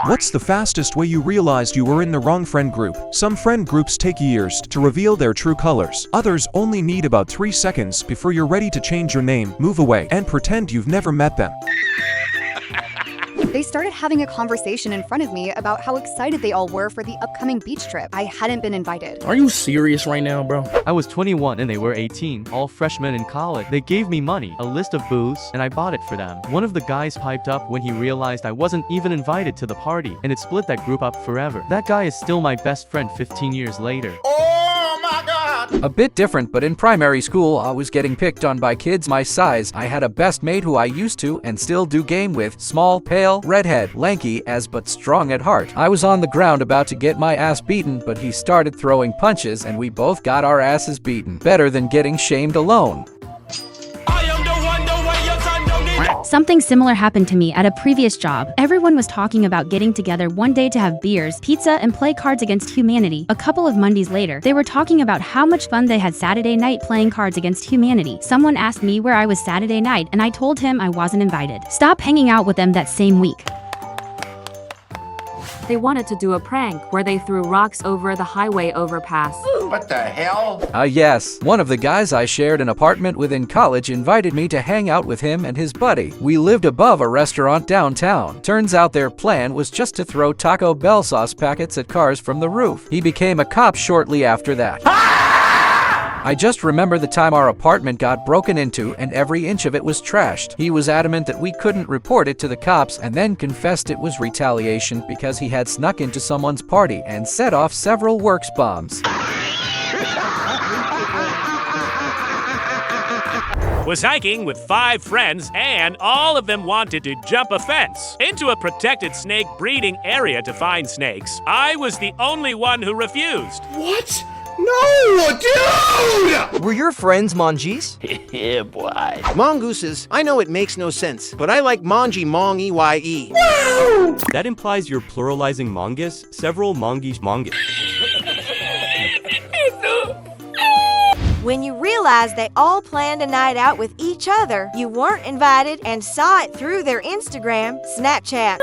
What's the fastest way you realized you were in the wrong friend group? Some friend groups take years to reveal their true colors. Others only need about 3 seconds before you're ready to change your name, move away, and pretend you've never met them. They started having a conversation in front of me about how excited they all were for the upcoming beach trip. I hadn't been invited. Are you serious right now, bro? I was 21 and they were 18, all freshmen in college. They gave me money, a list of booze, and I bought it for them. One of the guys piped up when he realized I wasn't even invited to the party, and it split that group up forever. That guy is still my best friend 15 years later. Oh my God! A bit different, but in primary school, I was getting picked on by kids my size. I had a best mate who I used to and still do game with. Small, pale, redhead, lanky as but strong at heart. I was on the ground about to get my ass beaten, but he started throwing punches and we both got our asses beaten. Better than getting shamed alone. Something similar happened to me at a previous job. Everyone was talking about getting together one day to have beers, pizza, and play Cards Against Humanity. A couple of Mondays later, they were talking about how much fun they had Saturday night playing Cards Against Humanity. Someone asked me where I was Saturday night, and I told him I wasn't invited. Stop hanging out with them that same week. They wanted to do a prank where they threw rocks over the highway overpass. What the hell? Yes. One of the guys I shared an apartment with in college invited me to hang out with him and his buddy. We lived above a restaurant downtown. Turns out their plan was just to throw Taco Bell sauce packets at cars from the roof. He became a cop shortly after that. I just remember the time our apartment got broken into and every inch of it was trashed. He was adamant that we couldn't report it to the cops and then confessed it was retaliation because he had snuck into someone's party and set off several works bombs. Was hiking with 5 friends and all of them wanted to jump a fence into a protected snake breeding area to find snakes. I was the only one who refused. What? No, dude! Were your friends Mongees? Yeah, boy. Mongooses, I know it makes no sense, but I like Mongie Mong EYE. That implies you're pluralizing mongoose, several mongish mongoose. When you realized they all planned a night out with each other, you weren't invited and saw it through their Instagram, Snapchat.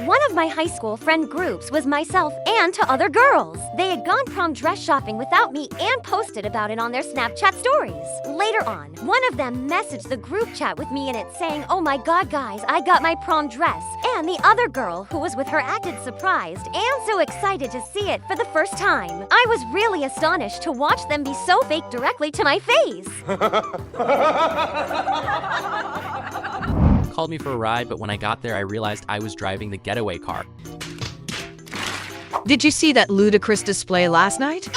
One of my high school friend groups was myself and 2 other girls. They had gone prom dress shopping without me and posted about it on their Snapchat stories. Later on, one of them messaged the group chat with me in it saying, "Oh my God, guys, I got my prom dress." And the other girl who was with her acted surprised and so excited to see it for the first time. I was really astonished to watch them be so fake directly to my face. Called me for a ride, but when I got there, I realized I was driving the getaway car. Did you see that ludicrous display last night?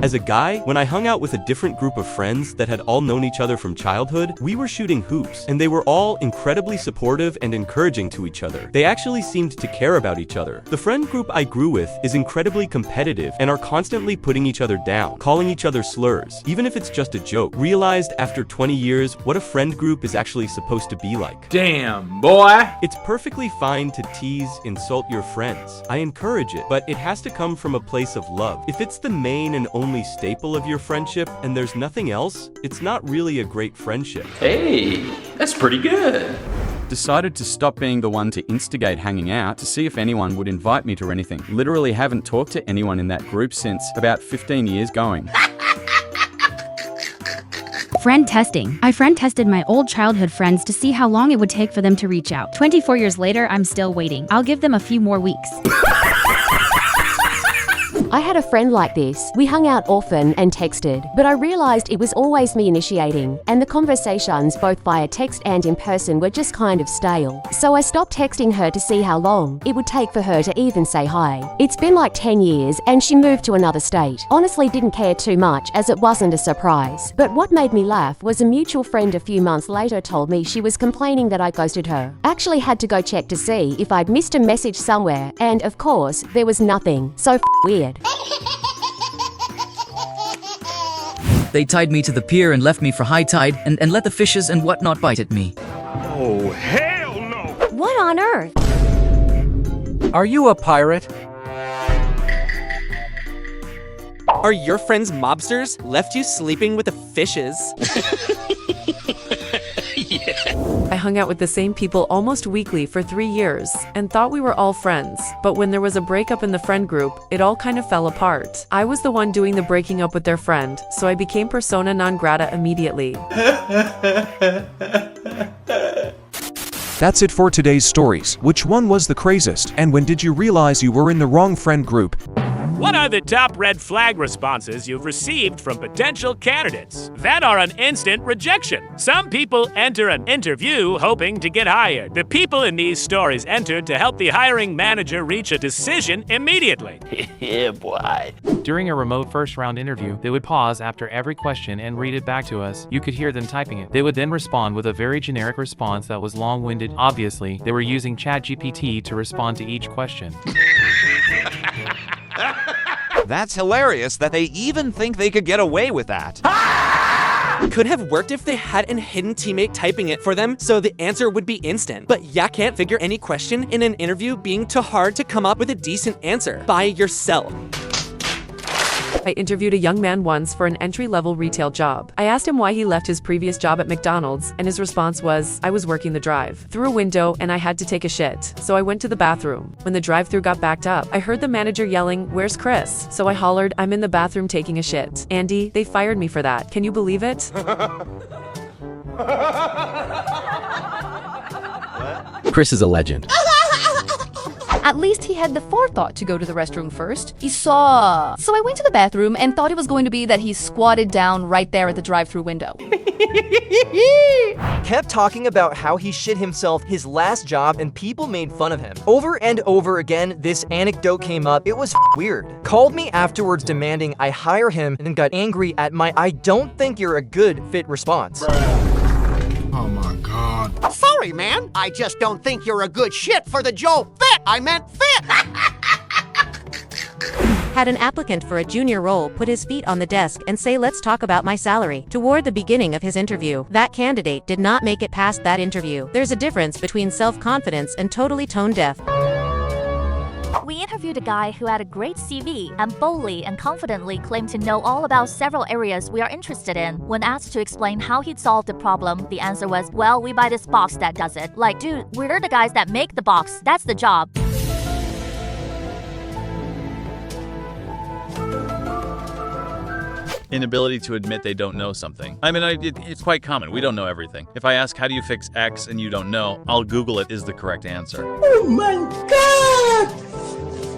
As a guy, when I hung out with a different group of friends that had all known each other from childhood, we were shooting hoops, and they were all incredibly supportive and encouraging to each other. They actually seemed to care about each other. The friend group I grew with is incredibly competitive and are constantly putting each other down, calling each other slurs, even if it's just a joke. Realized after 20 years what a friend group is actually supposed to be like. Damn, boy! It's perfectly fine to tease, insult your friends. I encourage it, but it has to come from a place of love. If it's the main and only staple of your friendship and there's nothing else, it's not really a great friendship. Hey, that's pretty good. Decided to stop being the one to instigate hanging out to see if anyone would invite me to anything. Literally haven't talked to anyone in that group since about 15 years going. Friend testing. I friend tested my old childhood friends to see how long it would take for them to reach out. 24 years later, I'm still waiting. I'll give them a few more weeks. I had a friend like this. We hung out often and texted, but I realized it was always me initiating, and the conversations both via text and in person were just kind of stale. So I stopped texting her to see how long it would take for her to even say hi. It's been like 10 years and she moved to another state. Honestly didn't care too much as it wasn't a surprise. But what made me laugh was a mutual friend a few months later told me she was complaining that I ghosted her. Actually had to go check to see if I'd missed a message somewhere, and of course, there was nothing. So weird. They tied me to the pier and left me for high tide and let the fishes and whatnot bite at me. Oh, hell no! What on earth? Are you a pirate? Are your friends mobsters? Left you sleeping with the fishes? Yeah. I hung out with the same people almost weekly for 3 years and thought we were all friends. But when there was a breakup in the friend group, it all kind of fell apart. I was the one doing the breaking up with their friend, so I became persona non grata immediately. That's it for today's stories. Which one was the craziest? And when did you realize you were in the wrong friend group? What are the top red flag responses you've received from potential candidates that are an instant rejection? Some people enter an interview hoping to get hired. The people in these stories entered to help the hiring manager reach a decision immediately. Yeah, boy. During a remote first-round interview, they would pause after every question and read it back to us. You could hear them typing it. They would then respond with a very generic response that was long-winded. Obviously, they were using ChatGPT to respond to each question. That's hilarious that they even think they could get away with that. Could have worked if they had a hidden teammate typing it for them so the answer would be instant. But ya can't figure any question in an interview being too hard to come up with a decent answer by yourself. I interviewed a young man once for an entry-level retail job. I asked him why he left his previous job at McDonald's, and his response was, I was working the drive through a window and I had to take a shit. So I went to the bathroom. When the drive-thru got backed up, I heard the manager yelling, "Where's Chris?" So I hollered, "I'm in the bathroom taking a shit." Andy, they fired me for that. Can you believe it? Chris is a legend. At least he had the forethought to go to the restroom first. He saw. So I went to the bathroom and thought it was going to be that he squatted down right there at the drive-thru window. Kept talking about how he shit himself his last job and people made fun of him. Over and over again, this anecdote came up. It was weird. Called me afterwards demanding I hire him and got angry at my "I don't think you're a good fit" response. Oh my God. Sorry, man. I just don't think you're a good shit for the Joe fit. I meant fit. Had an applicant for a junior role put his feet on the desk and say, "Let's talk about my salary," toward the beginning of his interview. That candidate did not make it past that interview. There's a difference between self-confidence and totally tone deaf. We interviewed a guy who had a great CV and boldly and confidently claimed to know all about several areas we are interested in. When asked to explain how he'd solved the problem, the answer was, "Well, we buy this box that does it." Like, dude, we're the guys that make the box. That's the job. Inability to admit they don't know something. I mean, it's quite common. We don't know everything. If I ask, how do you fix X, and you don't know, I'll Google it is the correct answer. Oh my God!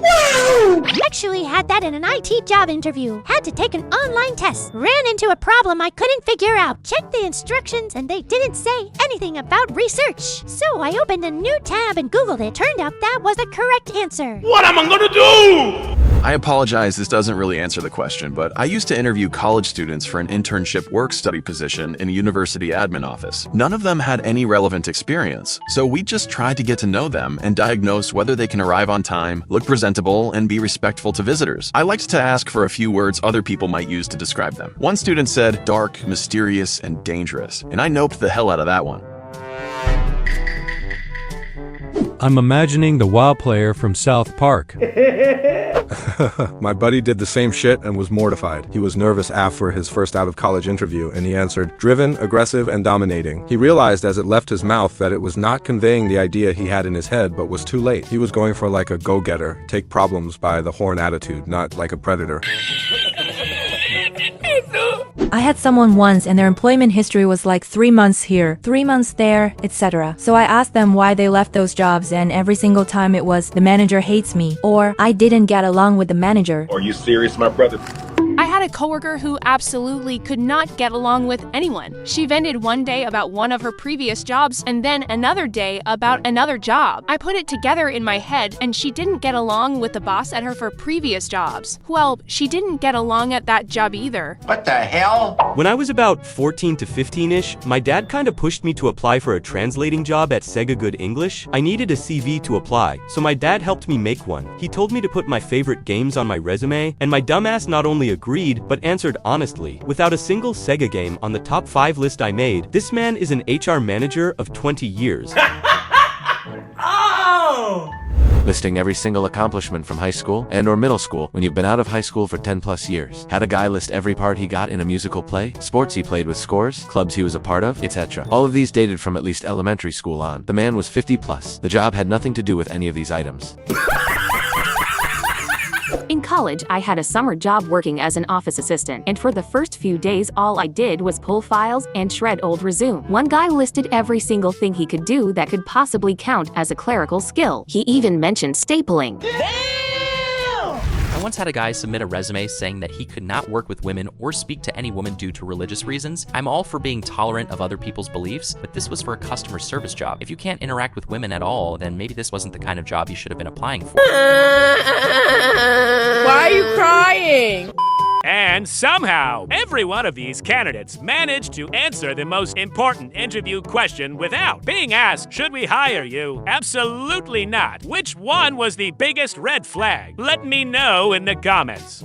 Wow! Actually had that in an IT job interview. Had to take an online test. Ran into a problem I couldn't figure out. Checked the instructions and they didn't say anything about research. So I opened a new tab and Googled it. Turned out that was the correct answer. What am I gonna do? I apologize, this doesn't really answer the question, but I used to interview college students for an internship work-study position in a university admin office. None of them had any relevant experience, so we just tried to get to know them and diagnose whether they can arrive on time, look presentable, and be respectful to visitors. I liked to ask for a few words other people might use to describe them. One student said, "dark, mysterious, and dangerous," and I noped the hell out of that one. I'm imagining the WoW player from South Park. My buddy did the same shit and was mortified. He was nervous after his first out-of-college interview, and he answered, "driven, aggressive, and dominating." He realized as it left his mouth that it was not conveying the idea he had in his head, but was too late. He was going for like a go-getter, take problems by the horn attitude, not like a predator. I had someone once and their employment history was like 3 months here, 3 months there, etc. So I asked them why they left those jobs and every single time it was, "the manager hates me," or "I didn't get along with the manager." Are you serious, my brother? I had a coworker who absolutely could not get along with anyone. She vented one day about one of her previous jobs and then another day about another job. I put it together in my head and she didn't get along with the boss at her for previous jobs. Well, she didn't get along at that job either. What the hell? When I was about 14 to 15-ish, my dad kinda pushed me to apply for a translating job at Sega Good English. I needed a CV to apply, so my dad helped me make one. He told me to put my favorite games on my resume, and my dumbass not only agreed, but answered honestly. Without a single Sega game on the top 5 list I made, this man is an HR manager of 20 years. Oh! listing every single accomplishment from high school and or middle school when you've been out of high school for 10 plus years. Had a guy list every part he got in a musical play, sports he played with scores, clubs he was a part of, etc. All of these dated from at least elementary school on. The man was 50 plus. The job had nothing to do with any of these items. In college, I had a summer job working as an office assistant, and for the first few days all I did was pull files and shred old resume. One guy listed every single thing he could do that could possibly count as a clerical skill. He even mentioned stapling. I once had a guy submit a resume saying that he could not work with women or speak to any woman due to religious reasons. I'm all for being tolerant of other people's beliefs, but this was for a customer service job. If you can't interact with women at all, then maybe this wasn't the kind of job you should have been applying for. Why are you crying? And somehow, every one of these candidates managed to answer the most important interview question without being asked, should we hire you? Absolutely not. Which one was the biggest red flag? Let me know in the comments.